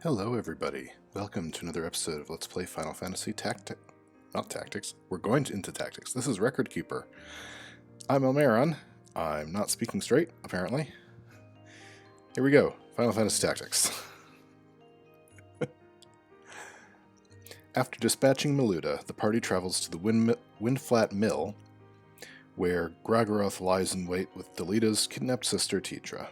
Hello everybody, welcome to another episode of Let's Play Final Fantasy Not Tactics, we're going into Tactics. This is Record Keeper. I'm Almaeron. I'm not speaking straight, apparently. Here we go, Final Fantasy Tactics. After dispatching Miluda, the party travels to the Windflat Mill, where Gragroth lies in wait with Delita's kidnapped sister Tetra.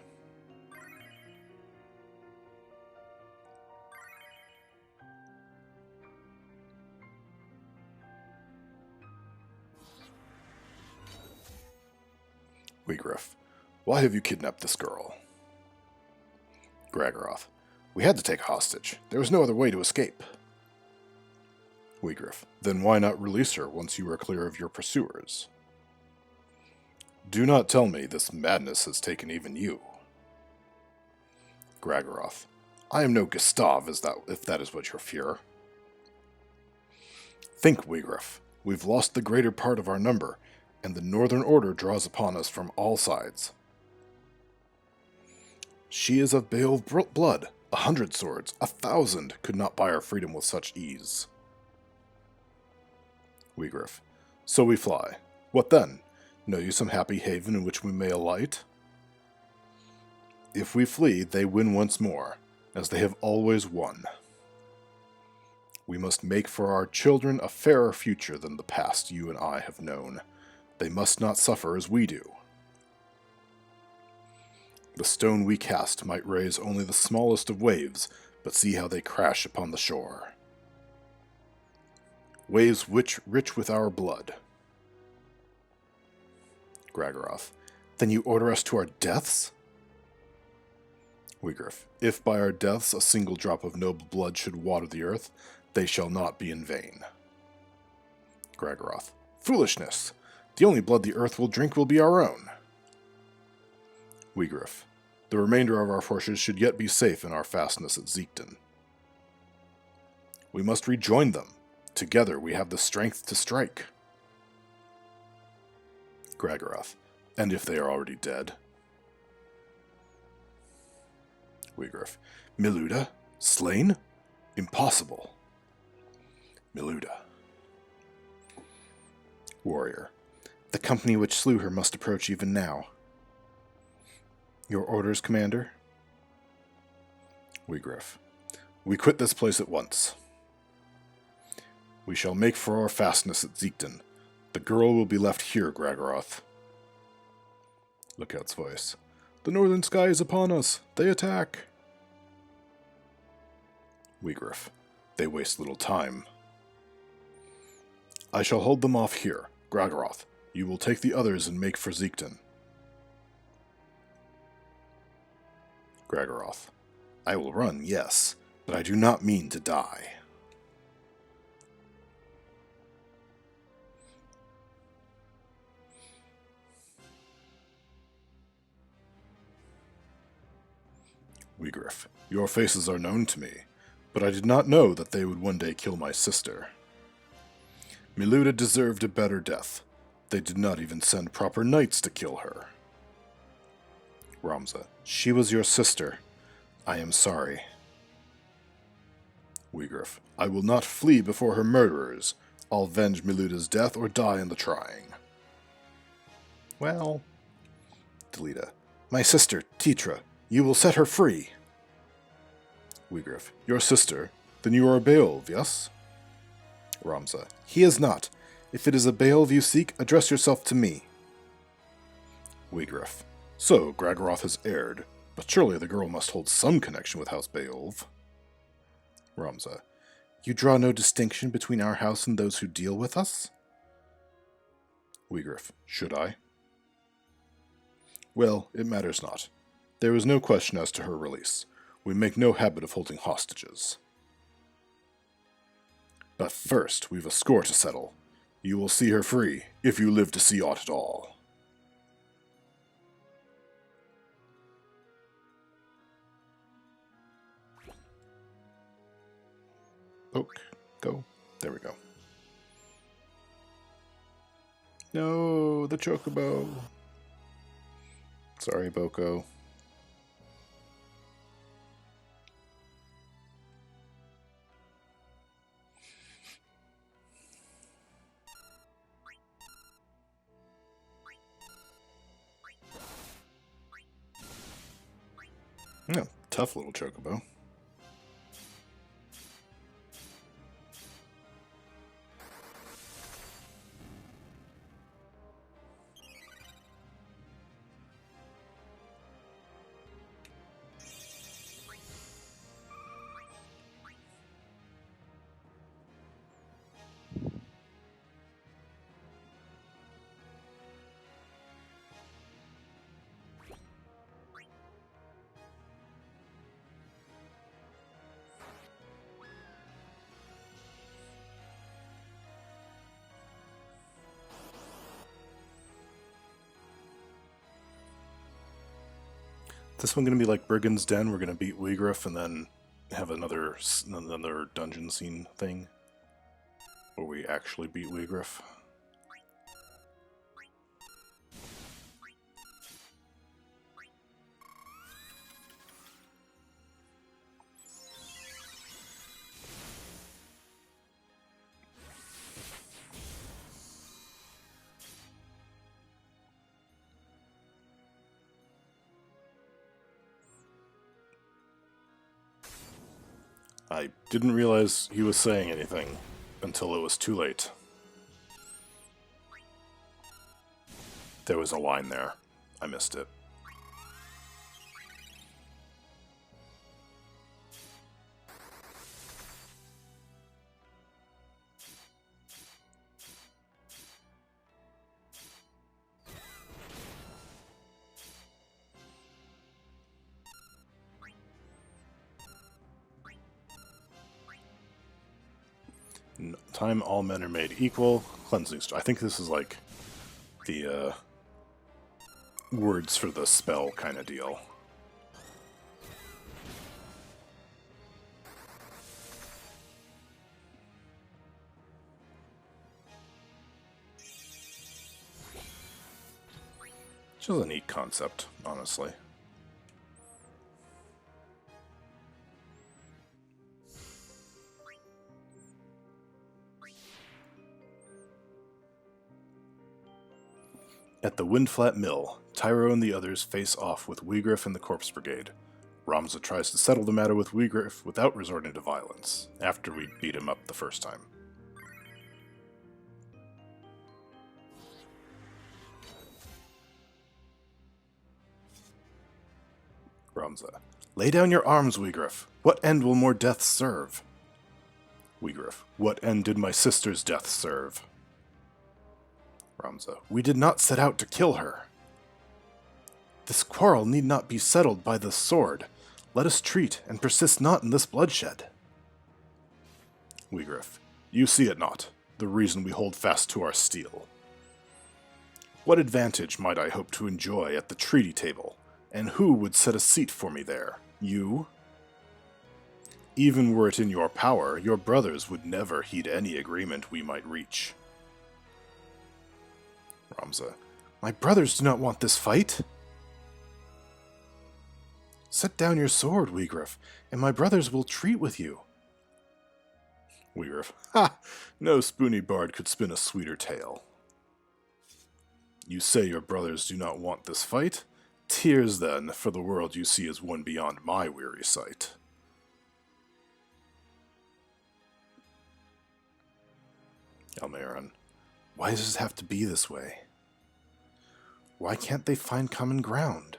Wigriff, why have you kidnapped this girl? Gragroth, we had to take a hostage. There was no other way to escape. Wigriff, then why not release her once you are clear of your pursuers? Do not tell me this madness has taken even you. Gragroth, I am no Gustav, if that is what you fear. Think, Wigriff, we've lost the greater part of our number, and the Northern Order draws upon us from all sides. She is of Beowulf blood. 100 swords, 1,000 could not buy our freedom with such ease. Wigriff, so we fly. What then? Know you some happy haven in which we may alight? If we flee, they win once more, as they have always won. We must make for our children a fairer future than the past you and I have known. They must not suffer as we do. The stone we cast might raise only the smallest of waves, but see how they crash upon the shore. Waves rich with our blood. Gragroth, then you order us to our deaths? Wigriff, if by our deaths a single drop of noble blood should water the earth, they shall not be in vain. Gragroth, foolishness! The only blood the earth will drink will be our own. Wigriff, the remainder of our forces should yet be safe in our fastness at Zeekton. We must rejoin them. Together we have the strength to strike. Gragroth, and if they are already dead? Wigriff, Miluda? Slain? Impossible. Miluda. Warrior, the company which slew her must approach even now. Your orders, Commander? Wigriff, we quit this place at once. We shall make for our fastness at Zeekton. The girl will be left here, Gragroth. Lookout's voice. The northern sky is upon us. They attack. Wigriff, they waste little time. I shall hold them off here. Gragroth, you will take the others and make for Zeekton. Gragroth, I will run, yes, but I do not mean to die. Wigriff, your faces are known to me, but I did not know that they would one day kill my sister. Miluda deserved a better death. They did not even send proper knights to kill her. Ramza, she was your sister. I am sorry. Wigriff, I will not flee before her murderers. I'll avenge Miluda's death or die in the trying. Well... Delita, my sister, Tetra, you will set her free. Wigriff, your sister? Then you are a Beowulf, yes? Ramza, he is not. If it is a Beowulf you seek, address yourself to me. Wigriff, so Gragroth has erred, but surely the girl must hold some connection with House Beowulf. Ramza, you draw no distinction between our house and those who deal with us? Wigriff, should I? Well, it matters not. There is no question as to her release. We make no habit of holding hostages. But first, we've a score to settle. You will see her free, if you live to see aught at all. Poke. Go. There we go. No, the chocobo. Sorry, Boko. Yeah, tough little chocobo. This one going to be like Brigand's Den. We're going to beat Weegriff and then have another dungeon scene thing where we actually beat Weegriff. I didn't realize he was saying anything until it was too late. There was a line there. I missed it. Time all men are made equal. Cleansing Stone. I think this is like the words for the spell kind of deal. Which is a neat concept, honestly. At the Windflat Mill, Tyro and the others face off with Weegriff and the Corpse Brigade. Ramza tries to settle the matter with Weegriff without resorting to violence, after we beat him up the first time. Ramza. Lay down your arms, Weegriff. What end will more deaths serve? Weegriff. What end did my sister's death serve? Ramza. We did not set out to kill her. This quarrel need not be settled by the sword. Let us treat and persist not in this bloodshed. Weegriff. You see it not, the reason we hold fast to our steel. What advantage might I hope to enjoy at the treaty table, and who would set a seat for me there? You? Even were it in your power, your brothers would never heed any agreement we might reach. Ramza. My brothers do not want this fight. Set down your sword, Weegriff, and my brothers will treat with you. Weegriff. Ha! No spoony bard could spin a sweeter tale. You say your brothers do not want this fight? Tears, then, for the world you see as one beyond my weary sight. Almaeron. Why does it have to be this way? Why can't they find common ground?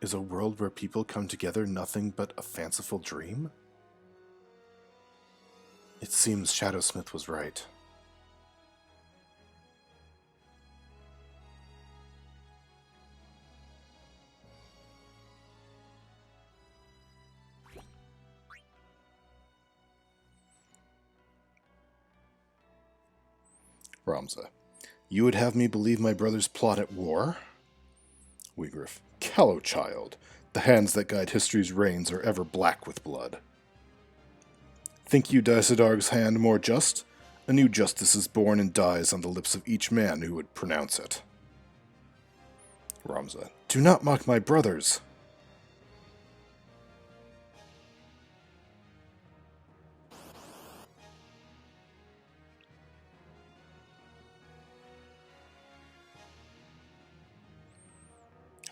Is a world where people come together nothing but a fanciful dream? It seems Shadowsmith was right. Ramza. You would have me believe my brothers plot at war? Weegriff. Callow child. The hands that guide history's reins are ever black with blood. Think you Dysadarg's hand more just? A new justice is born and dies on the lips of each man who would pronounce it. Ramza. Do not mock my brothers.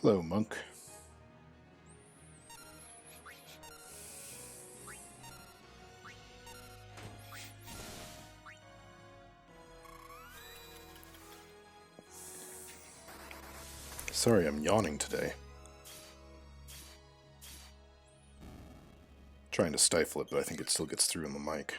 Hello, monk. Sorry, I'm yawning today. Trying to stifle it, but I think it still gets through in the mic.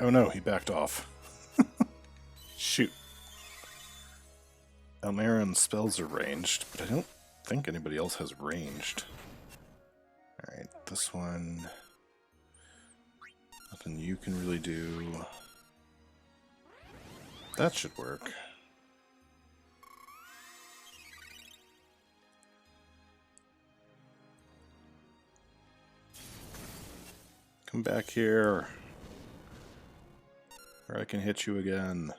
Oh no, he backed off. Shoot. Almaeron's spells are ranged, but I don't think anybody else has ranged. Alright, this one... Nothing you can really do. That should work. Come back here. Or I can hit you again.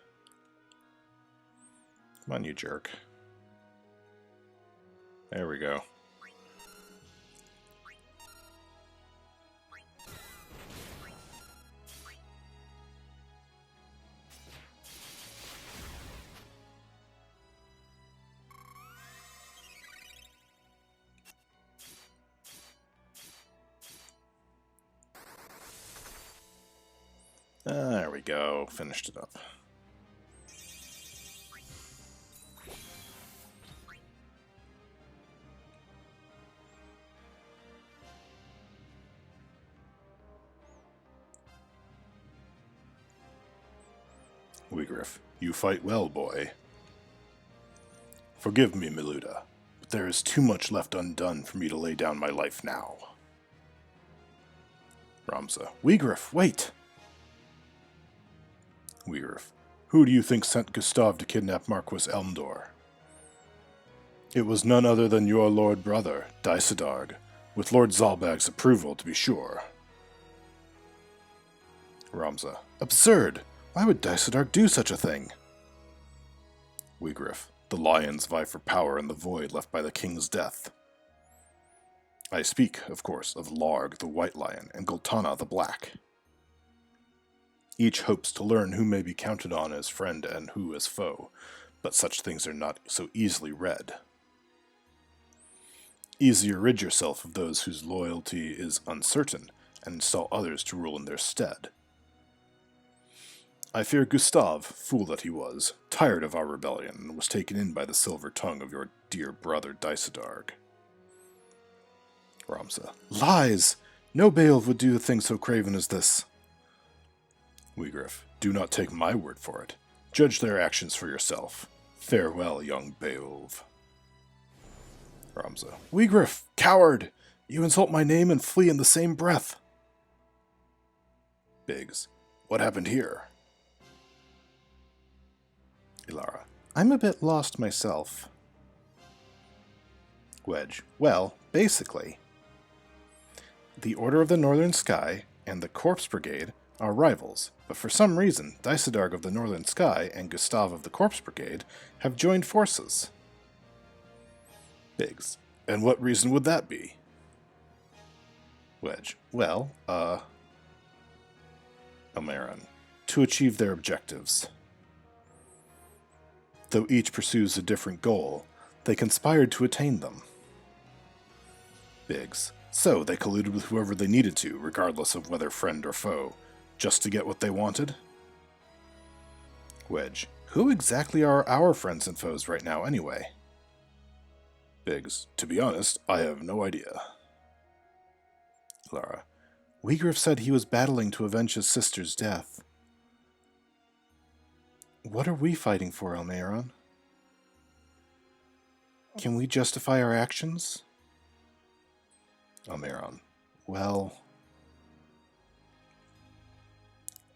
Come on, you jerk. There we go. There we go. Finished it up. Wigriff, you fight well, boy. Forgive me, Miluda, but there is too much left undone for me to lay down my life now. Ramza, Wigriff, wait! Wigriff, who do you think sent Gustav to kidnap Marquis Elmdor? It was none other than your lord brother, Dysadarg, with Lord Zalbag's approval, to be sure. Ramza, absurd! Why would Dysadarg do such a thing? Wigriff, the lions vie for power in the void left by the king's death. I speak, of course, of Larg the White Lion and Gultana the Black. Each hopes to learn who may be counted on as friend and who as foe, but such things are not so easily read. Easier rid yourself of those whose loyalty is uncertain, and install others to rule in their stead. I fear Gustav, fool that he was, tired of our rebellion, and was taken in by the silver tongue of your dear brother Dysadarg. Ramza, lies! No Beowulf would do a thing so craven as this. Wigriff, do not take my word for it. Judge their actions for yourself. Farewell, young Beowulf. Ramza, Wigriff, coward! You insult my name and flee in the same breath. Biggs, what happened here? Elarra, I'm a bit lost myself. Wedge, well, basically. The Order of the Northern Sky and the Corpse Brigade are rivals, but for some reason, Dysadarg of the Northern Sky and Gustav of the Corpse Brigade have joined forces. Biggs, and what reason would that be? Wedge, well, Almaeron. To achieve their objectives. Though each pursues a different goal, they conspired to attain them. Biggs. So they colluded with whoever they needed to, regardless of whether friend or foe, just to get what they wanted? Wedge. Who exactly are our friends and foes right now, anyway? Biggs. To be honest, I have no idea. Elarra. Weegriff said he was battling to avenge his sister's death. What are we fighting for, Almaeron? Can we justify our actions? Almaeron. Well,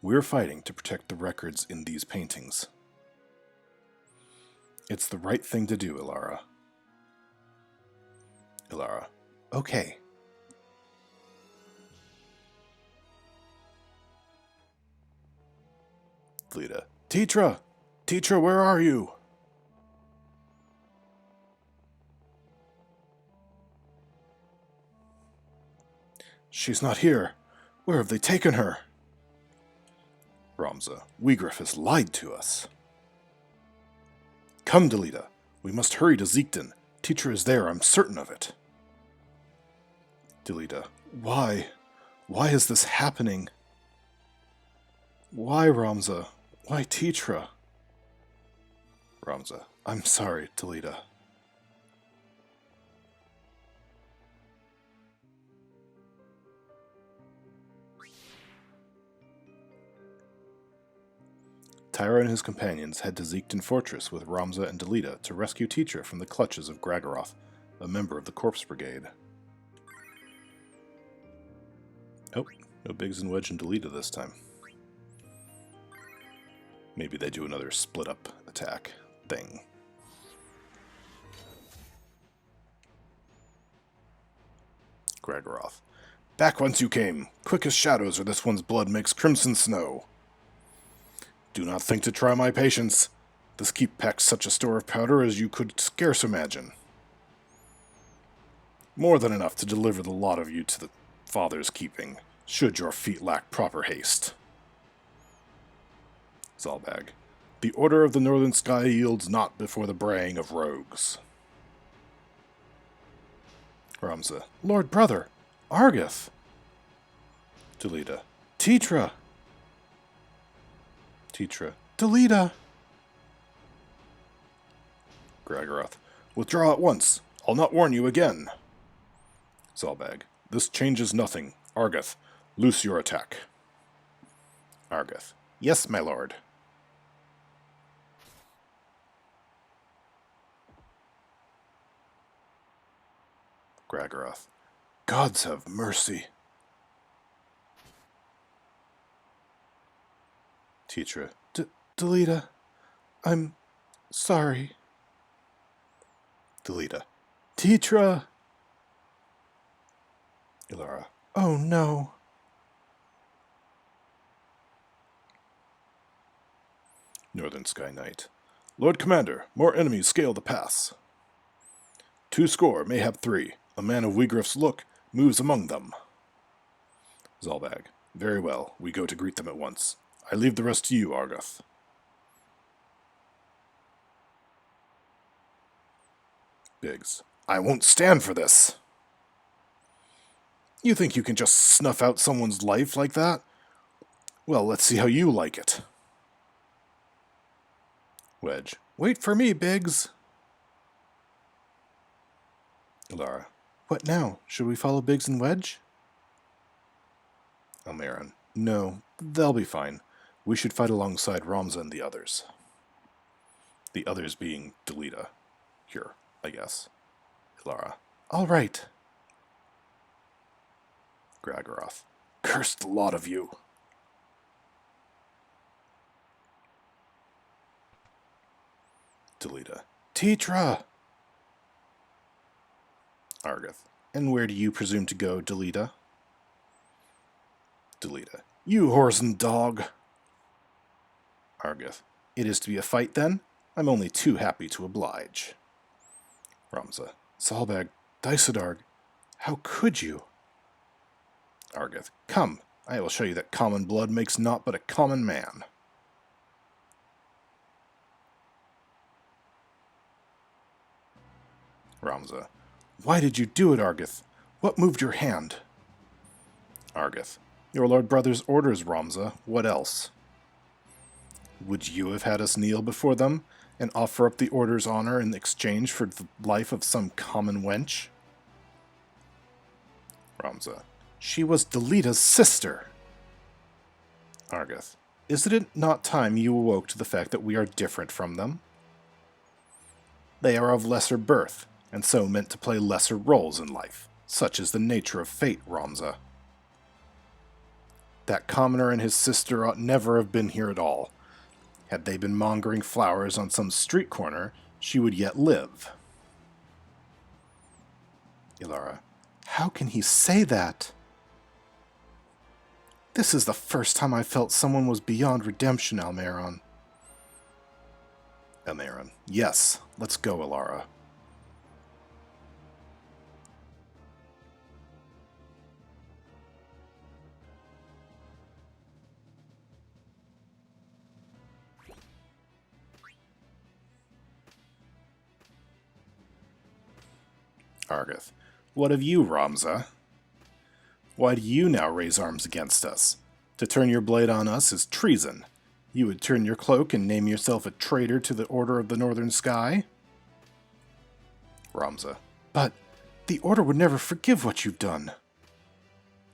we're fighting to protect the records in these paintings. It's the right thing to do, Elarra. Elarra. Okay. Delita. Tetra! Tetra, where are you? She's not here. Where have they taken her? Ramza. Weegriff has lied to us. Come, Delita. We must hurry to Zeekton. Tetra is there, I'm certain of it. Delita. Why? Why is this happening? Why, Ramza? Why Tetra? Ramza. I'm sorry, Delita. Tyra and his companions head to Zeekton Fortress with Ramza and Delita to rescue Tetra from the clutches of Gragaroth, a member of the Corpse Brigade. Oh, no Biggs and Wedge and Delita this time. Maybe they do another split-up attack thing. Gragaroth. Back whence you came, quick as shadows, or this one's blood makes crimson snow. Do not think to try my patience. This keep packs such a store of powder as you could scarce imagine. More than enough to deliver the lot of you to the Father's keeping, should your feet lack proper haste. Zalbag. The order of the northern sky yields not before the braying of rogues. Ramza. Lord brother, Argith. Delita. Tetra. Tetra. Delita. Gragaroth. Withdraw at once. I'll not warn you again. Zalbag. This changes nothing. Argith, loose your attack. Argith. Yes, my lord. Gragaroth. Gods have mercy. Tetra. Delita. I'm sorry. Delita. Tetra! Elarra. Oh no. Northern Sky Knight. Lord Commander, more enemies scale the pass. 2 mayhap 3. A man of Weegriff's look moves among them. Zalbag. Very well, we go to greet them at once. I leave the rest to you, Argith. Biggs. I won't stand for this. You think you can just snuff out someone's life like that? Well, let's see how you like it. Wedge. Wait for me, Biggs. Elarra. What now? Should we follow Biggs and Wedge? Almaeron. No, they'll be fine. We should fight alongside Ramza and the others. The others being Delita. Here, I guess. Elarra. All right. Gragaroth. Cursed lot of you. Delita. Tetra! Argith. And where do you presume to go, Delita? Delita. You whoreson dog! Argith. It is to be a fight, then? I'm only too happy to oblige. Ramza. Zalbag. Dysadarg. How could you? Argith. Come, I will show you that common blood makes naught but a common man. Ramza. Why did you do it, Argith? What moved your hand? Argith. Your lord brother's orders, Ramza. What else? Would you have had us kneel before them and offer up the order's honor in exchange for the life of some common wench? Ramza. She was Delita's sister. Argith. Isn't it not time you awoke to the fact that we are different from them? They are of lesser birth, and so meant to play lesser roles in life. Such is the nature of fate, Ramza. That commoner and his sister ought never have been here at all. Had they been mongering flowers on some street corner, she would yet live. Elarra. How can he say that? This is the first time I felt someone was beyond redemption, Almaeron. Almaeron. Yes, let's go, Elarra. Argith. What of you, Ramza? Why do you now raise arms against us? To turn your blade on us is treason. You would turn your cloak and name yourself a traitor to the Order of the Northern Sky? Ramza. But the Order would never forgive what you've done.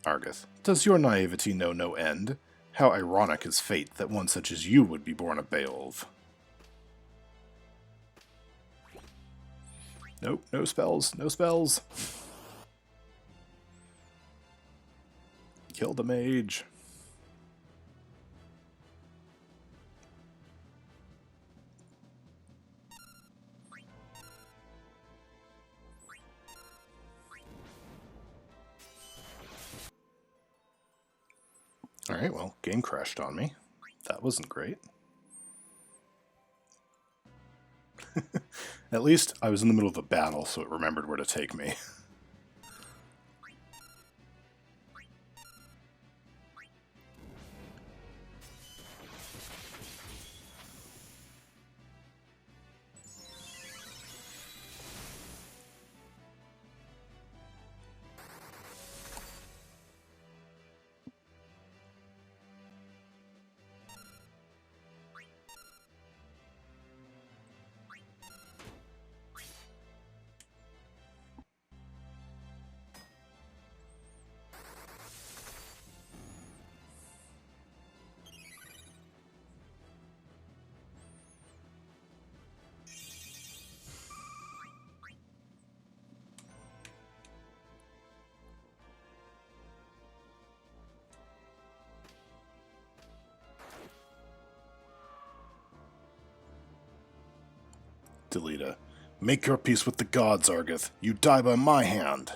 Argith. Does your naivety know no end? How ironic is fate that one such as you would be born a Beowulf. Nope, no spells, no spells. Kill the mage. Alright, well, game crashed on me. That wasn't great. At least I was in the middle of a battle, so it remembered where to take me. Delita. Make your peace with the gods, Argith. You die by my hand.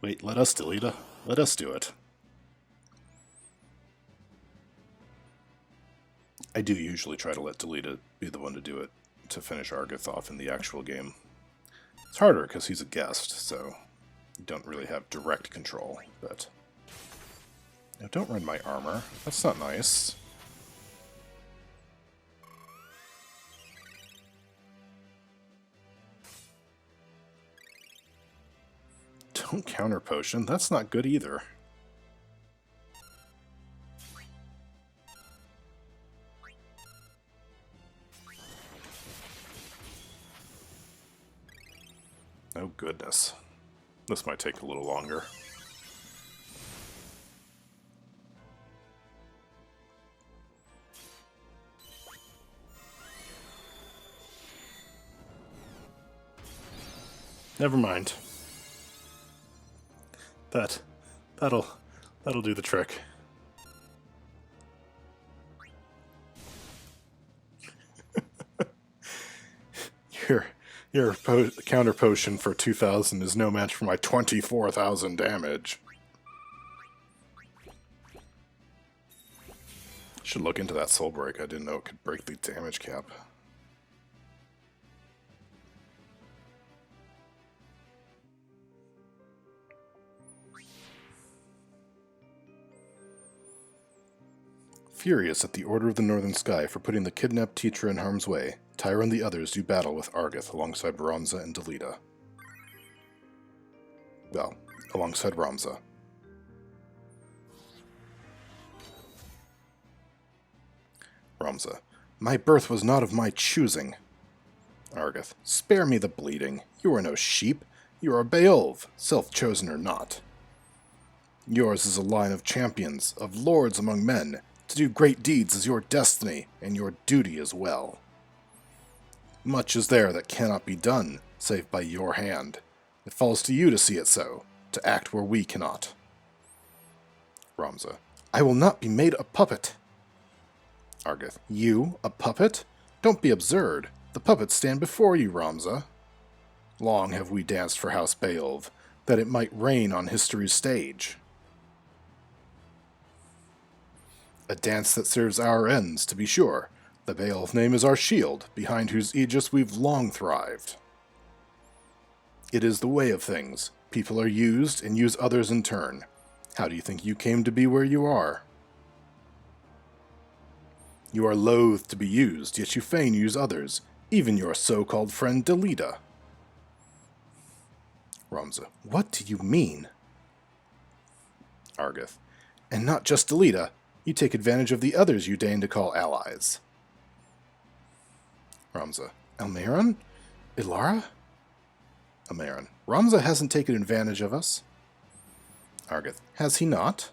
Wait, let us, Delita. Let us do it. I do usually try to let Delita be the one to do it, to finish Argith off in the actual game. It's harder because he's a guest, so you don't really have direct control, but... Now, don't rend my armor. That's not nice. Don't counter potion. That's not good either. Oh goodness. This might take a little longer. Never mind. That'll do the trick. Your counter potion for 2,000 is no match for my 24,000 damage. Should look into that soul break. I didn't know it could break the damage cap. Furious at the Order of the Northern Sky for putting the kidnapped Teacher in harm's way, Tyra and the others do battle with Argeth alongside Ramza and Delita. Well, alongside Ramza. Ramza. My birth was not of my choosing. Argeth. Spare me the bleeding. You are no sheep. You are Beowulf, self-chosen or not. Yours is a line of champions, of lords among men. To do great deeds is your destiny, and your duty as well. Much is there that cannot be done, save by your hand. It falls to you to see it so, to act where we cannot. Ramza. I will not be made a puppet. Argeth. You, a puppet? Don't be absurd. The puppets stand before you, Ramza. Long have we danced for House Beowulf, that it might reign on history's stage. A dance that serves our ends, to be sure. The Beowulf name is our shield, behind whose aegis we've long thrived. It is the way of things. People are used, and use others in turn. How do you think you came to be where you are? You are loath to be used, yet you fain use others, even your so-called friend Delita. Ramza. What do you mean? Argeth. And not just Delita. You take advantage of the others you deign to call allies. Ramza. Almaeron? Elarra? Almaeron. Ramza hasn't taken advantage of us. Argeth. Has he not?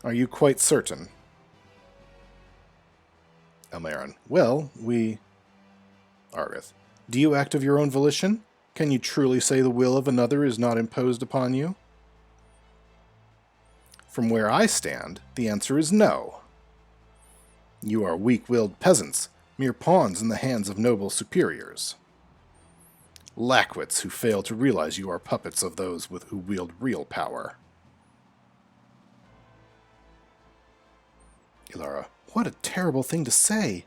Are you quite certain? Almaeron. Well, we... Argeth. Do you act of your own volition? Can you truly say the will of another is not imposed upon you? From where I stand, the answer is no. You are weak-willed peasants, mere pawns in the hands of noble superiors. Lackwits who fail to realize you are puppets of those who wield real power. Elarra. What a terrible thing to say!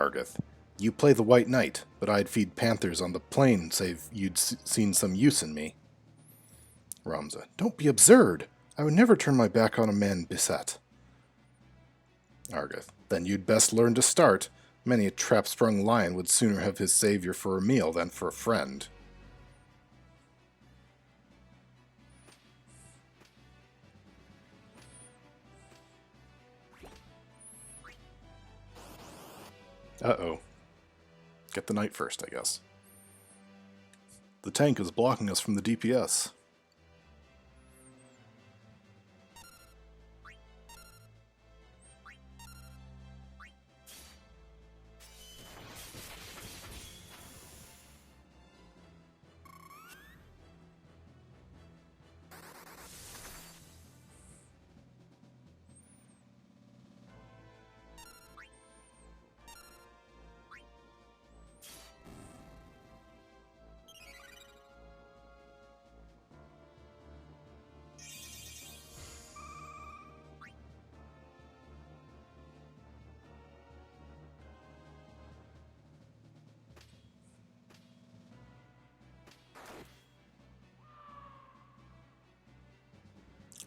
Argeth. You play the White Knight, but I'd feed panthers on the plain save you'd seen some use in me. Ramza. Don't be absurd! I would never turn my back on a man beset. Argeth. Then you'd best learn to start. Many a trap-sprung lion would sooner have his savior for a meal than for a friend. Uh-oh. Get the knight first, I guess. The tank is blocking us from the DPS.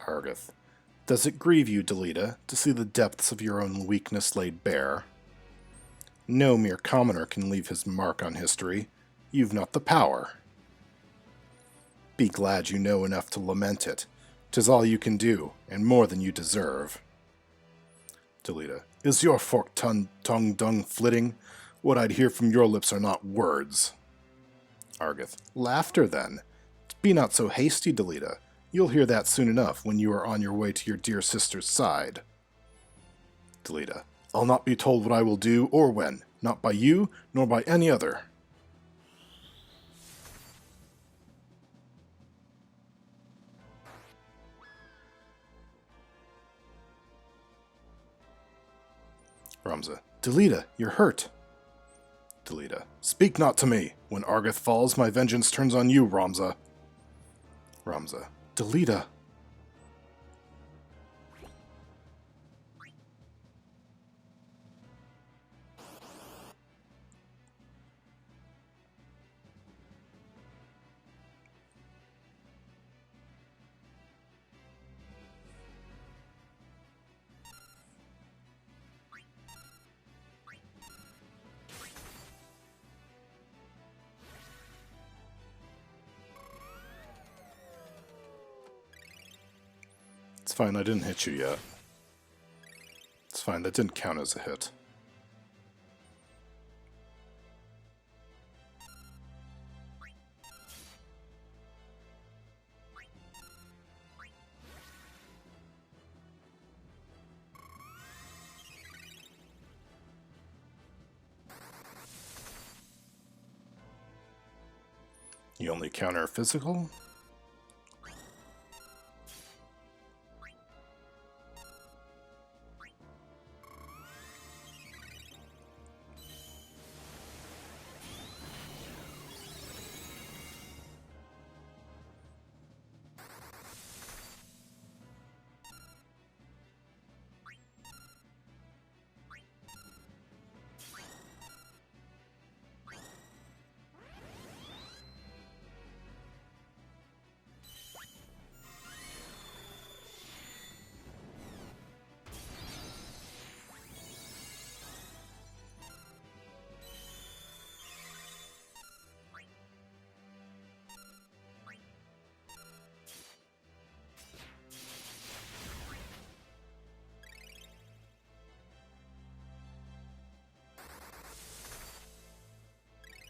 Argeth. Does it grieve you, Delita, to see the depths of your own weakness laid bare? No mere commoner can leave his mark on history. You've not the power. Be glad you know enough to lament it. 'Tis all you can do, and more than you deserve. Delita. Is your forked tongue dung flitting? What I'd hear from your lips are not words. Argeth. Laughter, then. Be not so hasty, Delita. You'll hear that soon enough when you are on your way to your dear sister's side. Delita. I'll not be told what I will do or when, not by you nor by any other. Ramza. Delita, you're hurt. Delita. Speak not to me. When Argeth falls, my vengeance turns on you, Ramza. Ramza. Delita. fine, I didn't hit you yet. It's fine, that didn't count as a hit. You only counter physical?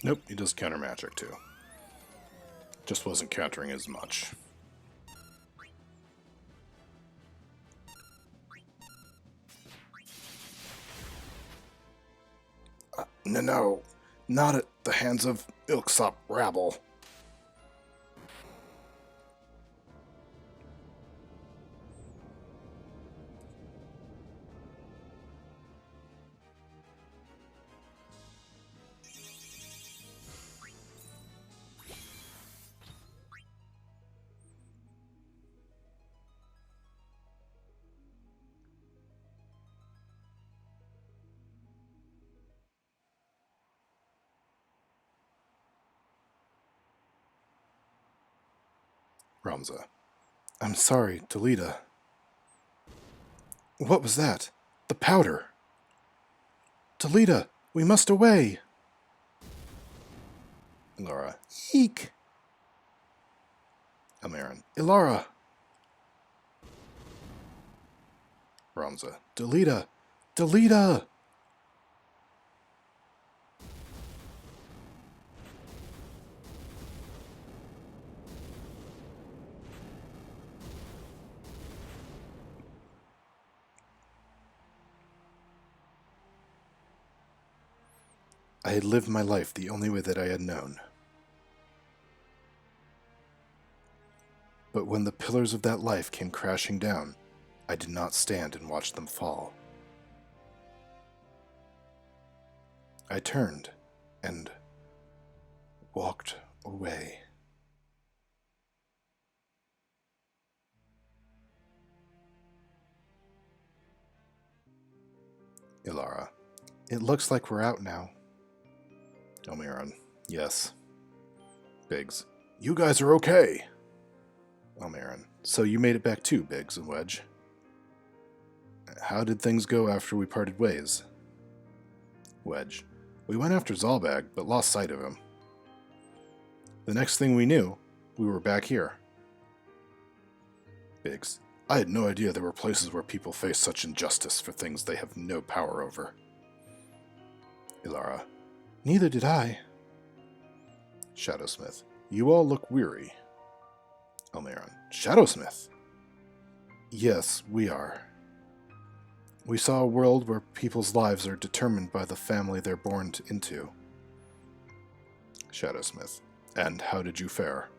Nope, he does counter magic too. Just wasn't countering as much. No, not at the hands of Ilksop rabble. Ramza. I'm sorry, Delita. What was that? The powder! Delita, we must away! Elarra. Eek! Almaeron. Elarra! Ramza. Delita! Delita! I had lived my life the only way that I had known. But when the pillars of that life came crashing down, I did not stand and watch them fall. I turned and walked away. Elarra. It looks like we're out now. Almaeron. Yes. Biggs. You guys are okay. Almaeron. So you made it back too, Biggs and Wedge. How did things go after we parted ways? Wedge. We went after Zalbag, but lost sight of him. The next thing we knew, we were back here. Biggs. I had no idea there were places where people face such injustice for things they have no power over. Elarra. Neither did I. Shadowsmith. You all look weary. Almaeron. Shadowsmith? Yes, we are. We saw a world where people's lives are determined by the family they're born into. Shadowsmith. And how did you fare?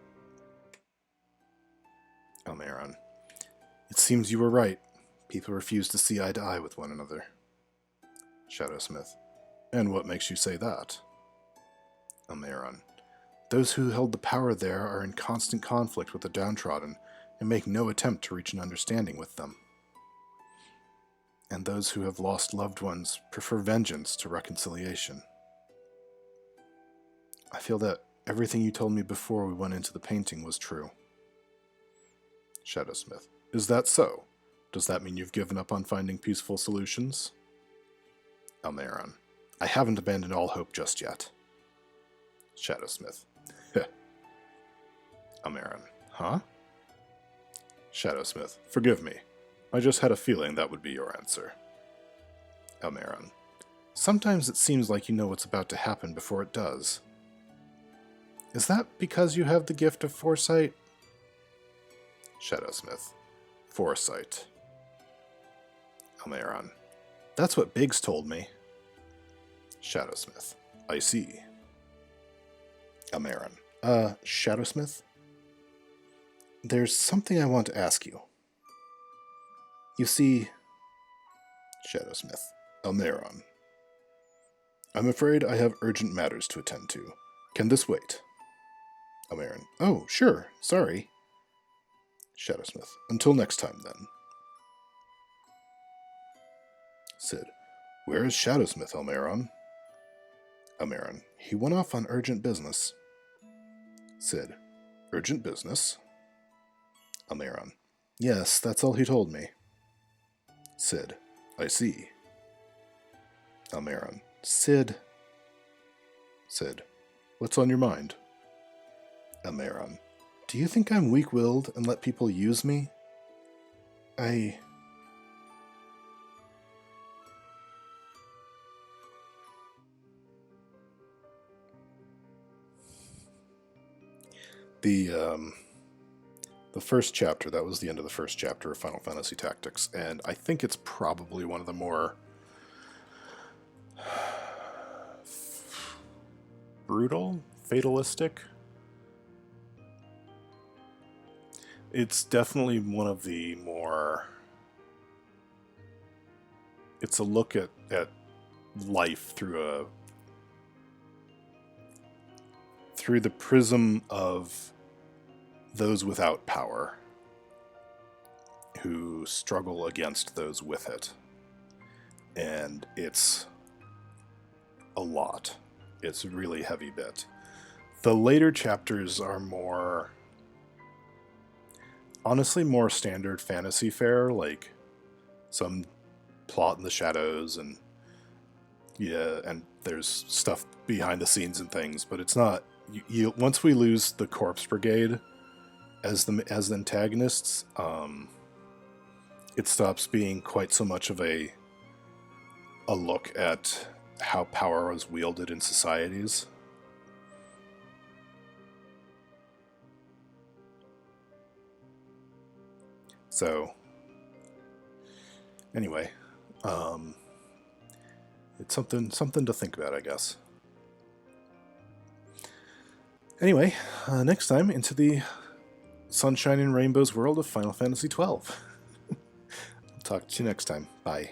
Almaeron. It seems you were right. People refuse to see eye to eye with one another. Shadowsmith. And what makes you say that? Almaeron. Those who held the power there are in constant conflict with the downtrodden and make no attempt to reach an understanding with them. And those who have lost loved ones prefer vengeance to reconciliation. I feel that everything you told me before we went into the painting was true. Shadowsmith. Is that so? Does that mean you've given up on finding peaceful solutions? Almaeron. I haven't abandoned all hope just yet. Shadowsmith. Almaeron. Huh? Shadowsmith. Forgive me. I just had a feeling that would be your answer. Almaeron. Sometimes it seems like you know what's about to happen before it does. Is that because you have the gift of foresight? Shadowsmith. Foresight. Almaeron. That's what Biggs told me. Shadowsmith. I see. Almaeron. Shadowsmith? There's something I want to ask you. You see... Shadowsmith. Almaeron. I'm afraid I have urgent matters to attend to. Can this wait? Almaeron. Oh, sure. Sorry. Shadowsmith. Until next time, then. Sid. Where is Shadowsmith, Almaeron? Almaeron. He went off on urgent business. Sid. Urgent business? Almaeron. Yes, that's all he told me. Sid. I see. Almaeron. Sid. Sid. What's on your mind? Almaeron. Do you think I'm weak-willed and let people use me? The first chapter, that was the end of the first chapter of Final Fantasy Tactics, and I think it's probably one of the more brutal, fatalistic. It's definitely one of the more... It's a look at life through the prism of those without power who struggle against those with it. And it's a lot. It's a really heavy bit. The later chapters are more... honestly, more standard fantasy fare, like some plot in the shadows and and there's stuff behind the scenes and things, but it's not... once we lose the Corpse Brigade as the antagonists, it stops being quite so much of a look at how power was wielded in societies. So, anyway, it's something to think about, I guess. Anyway, next time into the Sunshine and Rainbows world of Final Fantasy XII. I'll talk to you next time. Bye.